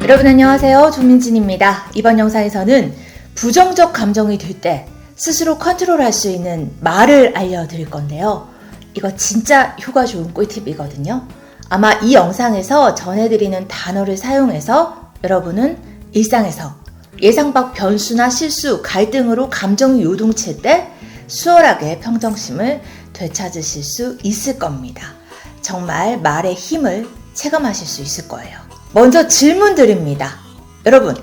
여러분 안녕하세요. 조민진입니다. 이번 영상에서는 부정적 감정이 들 때 스스로 컨트롤할 수 있는 말을 알려드릴 건데요. 이거 진짜 효과 좋은 꿀팁이거든요. 아마 이 영상에서 전해드리는 단어를 사용해서 여러분은 일상에서 예상 밖 변수나 실수, 갈등으로 감정이 요동칠 때 수월하게 평정심을 되찾으실 수 있을 겁니다. 정말 말의 힘을 체감하실 수 있을 거예요. 먼저 질문 드립니다. 여러분,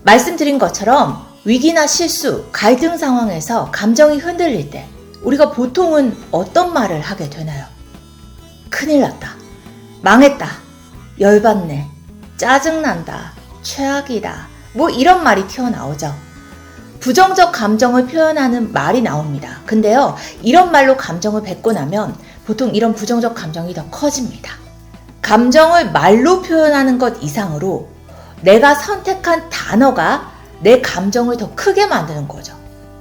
말씀드린 것처럼 위기나 실수, 갈등 상황에서 감정이 흔들릴 때 우리가 보통은 어떤 말을 하게 되나요? 큰일 났다, 망했다, 열받네, 짜증난다, 최악이다, 뭐 이런 말이 튀어나오죠. 부정적 감정을 표현하는 말이 나옵니다. 근데요, 이런 말로 감정을 뱉고 나면 보통 이런 부정적 감정이 더 커집니다. 감정을 말로 표현하는 것 이상으로 내가 선택한 단어가 내 감정을 더 크게 만드는 거죠.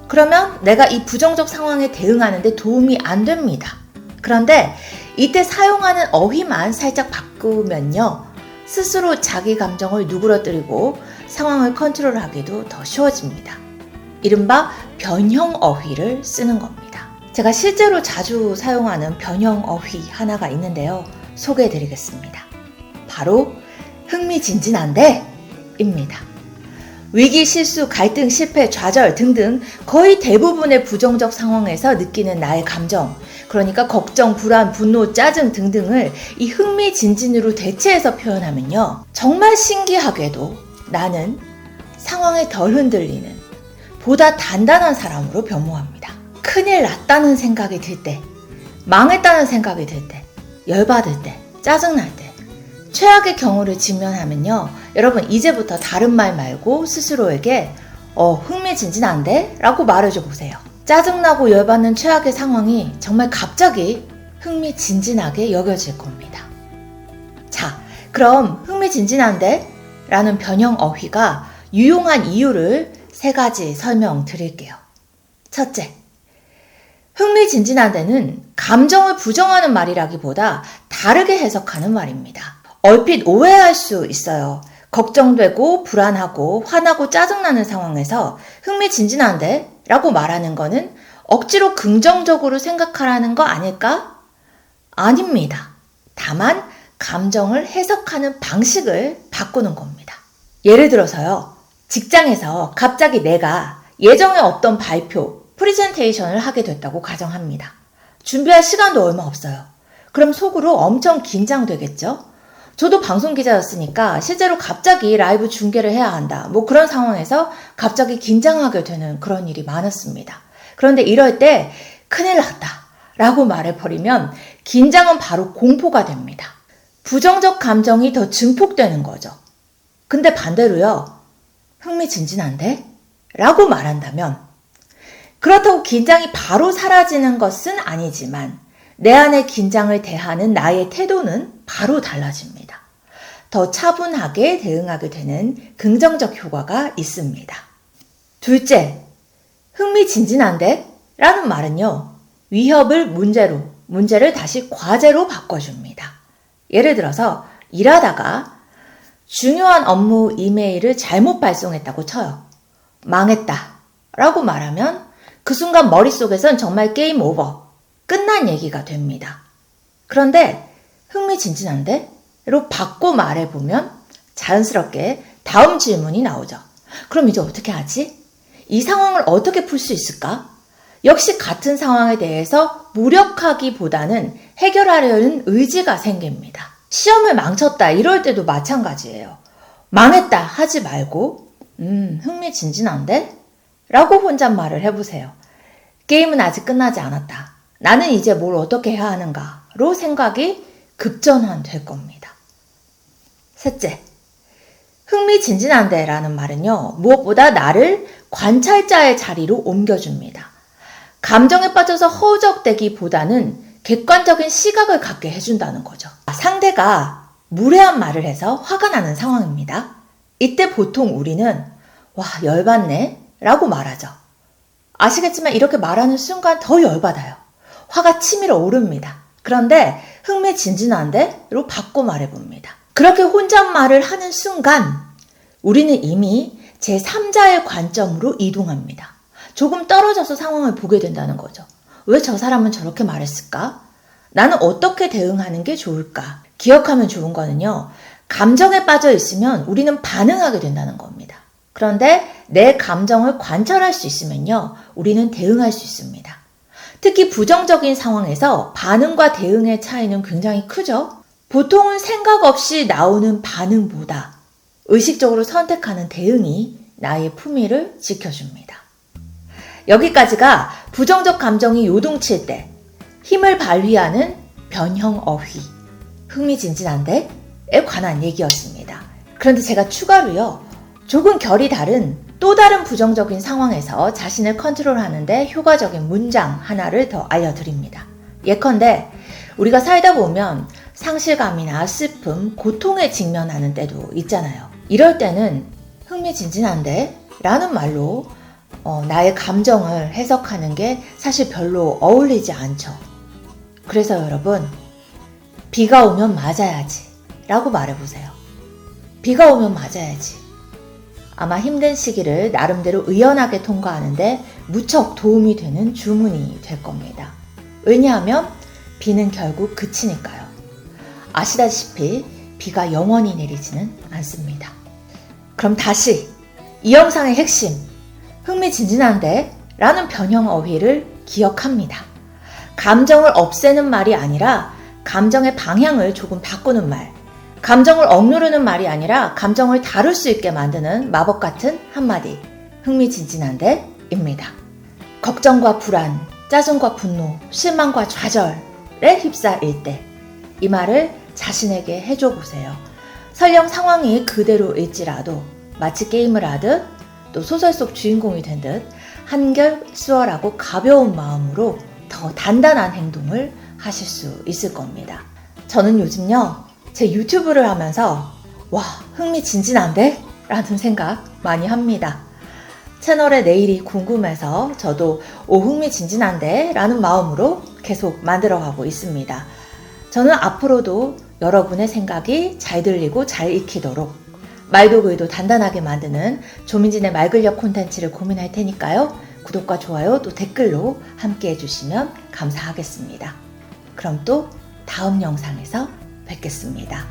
그러면 내가 이 부정적 상황에 대응하는데 도움이 안 됩니다. 그런데 이때 사용하는 어휘만 살짝 바꾸면요, 스스로 자기 감정을 누그러뜨리고 상황을 컨트롤하기도 더 쉬워집니다. 이른바 변형 어휘를 쓰는 겁니다. 제가 실제로 자주 사용하는 변형 어휘 하나가 있는데요. 소개해드리겠습니다. 바로 흥미진진한데 입니다. 위기, 실수, 갈등, 실패, 좌절 등등 거의 대부분의 부정적 상황에서 느끼는 나의 감정, 그러니까 걱정, 불안, 분노, 짜증 등등을 이 흥미진진으로 대체해서 표현하면요, 정말 신기하게도 나는 상황에 덜 흔들리는 보다 단단한 사람으로 변모합니다. 큰일 났다는 생각이 들 때, 망했다는 생각이 들 때, 열받을 때, 짜증날 때, 최악의 경우를 직면하면요, 여러분 이제부터 다른 말 말고 스스로에게 흥미진진한데? 라고 말해줘 보세요. 짜증나고 열받는 최악의 상황이 정말 갑자기 흥미진진하게 여겨질 겁니다. 자, 그럼 흥미진진한데? 라는 변형 어휘가 유용한 이유를 3가지 설명드릴게요. 첫째, 흥미진진한 데는 감정을 부정하는 말이라기보다 다르게 해석하는 말입니다. 얼핏 오해할 수 있어요. 걱정되고 불안하고 화나고 짜증나는 상황에서 흥미진진한데? 라고 말하는 거는 억지로 긍정적으로 생각하라는 거 아닐까? 아닙니다. 다만 감정을 해석하는 방식을 바꾸는 겁니다. 예를 들어서요, 직장에서 갑자기 내가 예정에 어떤 발표, 프레젠테이션을 하게 됐다고 가정합니다. 준비할 시간도 얼마 없어요. 그럼 속으로 엄청 긴장되겠죠? 저도 방송기자였으니까 실제로 갑자기 라이브 중계를 해야 한다, 뭐 그런 상황에서 갑자기 긴장하게 되는 그런 일이 많았습니다. 그런데 이럴 때 큰일 났다 라고 말해버리면 긴장은 바로 공포가 됩니다. 부정적 감정이 더 증폭되는 거죠. 근데 반대로요, 흥미진진한데? 라고 말한다면, 그렇다고 긴장이 바로 사라지는 것은 아니지만 내 안의 긴장을 대하는 나의 태도는 바로 달라집니다. 더 차분하게 대응하게 되는 긍정적 효과가 있습니다. 둘째, 흥미진진한데? 라는 말은요, 위협을 문제로, 문제를 다시 과제로 바꿔줍니다. 예를 들어서 일하다가 중요한 업무 이메일을 잘못 발송했다고 쳐요. 망했다 라고 말하면 그 순간 머릿속에선 정말 게임 오버, 끝난 얘기가 됩니다. 그런데 흥미진진한데? 로 바꿔 말해보면 자연스럽게 다음 질문이 나오죠. 그럼 이제 어떻게 하지? 이 상황을 어떻게 풀 수 있을까? 역시 같은 상황에 대해서 무력하기보다는 해결하려는 의지가 생깁니다. 시험을 망쳤다 이럴 때도 마찬가지예요. 망했다 하지 말고 흥미진진한데? 라고 혼잣말을 해보세요. 게임은 아직 끝나지 않았다. 나는 이제 뭘 어떻게 해야 하는가로 생각이 급전환될 겁니다. 셋째, 흥미진진한데 라는 말은요, 무엇보다 나를 관찰자의 자리로 옮겨줍니다. 감정에 빠져서 허우적대기보다는 객관적인 시각을 갖게 해준다는 거죠. 상대가 무례한 말을 해서 화가 나는 상황입니다. 이때 보통 우리는 와, 열받네 라고 말하죠. 아시겠지만 이렇게 말하는 순간 더 열받아요. 화가 치밀어 오릅니다. 그런데 흥미진진한데? 로 바꿔 말해봅니다. 그렇게 혼잣말을 하는 순간 우리는 이미 제3자의 관점으로 이동합니다. 조금 떨어져서 상황을 보게 된다는 거죠. 왜 저 사람은 저렇게 말했을까? 나는 어떻게 대응하는 게 좋을까? 기억하면 좋은 거는요. 감정에 빠져 있으면 우리는 반응하게 된다는 겁니다. 그런데 내 감정을 관찰할 수 있으면요. 우리는 대응할 수 있습니다. 특히 부정적인 상황에서 반응과 대응의 차이는 굉장히 크죠. 보통은 생각 없이 나오는 반응보다 의식적으로 선택하는 대응이 나의 품위를 지켜줍니다. 여기까지가 부정적 감정이 요동칠 때 힘을 발휘하는 변형 어휘, 흥미진진한데? 에 관한 얘기였습니다. 그런데 제가 추가로요, 조금 결이 다른 또 다른 부정적인 상황에서 자신을 컨트롤하는데 효과적인 문장 하나를 더 알려드립니다. 예컨대 우리가 살다 보면 상실감이나 슬픔, 고통에 직면하는 때도 있잖아요. 이럴 때는 흥미진진한데? 라는 말로 나의 감정을 해석하는 게 사실 별로 어울리지 않죠. 그래서 여러분, 비가 오면 맞아야지 라고 말해보세요. 비가 오면 맞아야지. 아마 힘든 시기를 나름대로 의연하게 통과하는데 무척 도움이 되는 주문이 될 겁니다. 왜냐하면 비는 결국 그치니까요. 아시다시피 비가 영원히 내리지는 않습니다. 그럼 다시 이 영상의 핵심, 흥미진진한데? 라는 변형 어휘를 기억합니다. 감정을 없애는 말이 아니라 감정의 방향을 조금 바꾸는 말, 감정을 억누르는 말이 아니라 감정을 다룰 수 있게 만드는 마법 같은 한마디, 흥미진진한데? 입니다. 걱정과 불안, 짜증과 분노, 실망과 좌절에 휩싸일 때 이 말을 자신에게 해줘 보세요. 설령 상황이 그대로일지라도 마치 게임을 하듯 또 소설 속 주인공이 된 듯 한결 수월하고 가벼운 마음으로 더 단단한 행동을 하실 수 있을 겁니다. 저는 요즘요, 제 유튜브를 하면서 와, 흥미진진한데? 라는 생각 많이 합니다. 채널의 내일이 궁금해서 저도 흥미진진한데? 라는 마음으로 계속 만들어가고 있습니다. 저는 앞으로도 여러분의 생각이 잘 들리고 잘 익히도록 말도 글도 단단하게 만드는 조민진의 말 근력 콘텐츠를 고민할 테니까요. 구독과 좋아요 또 댓글로 함께 해주시면 감사하겠습니다. 그럼 또 다음 영상에서 뵙겠습니다.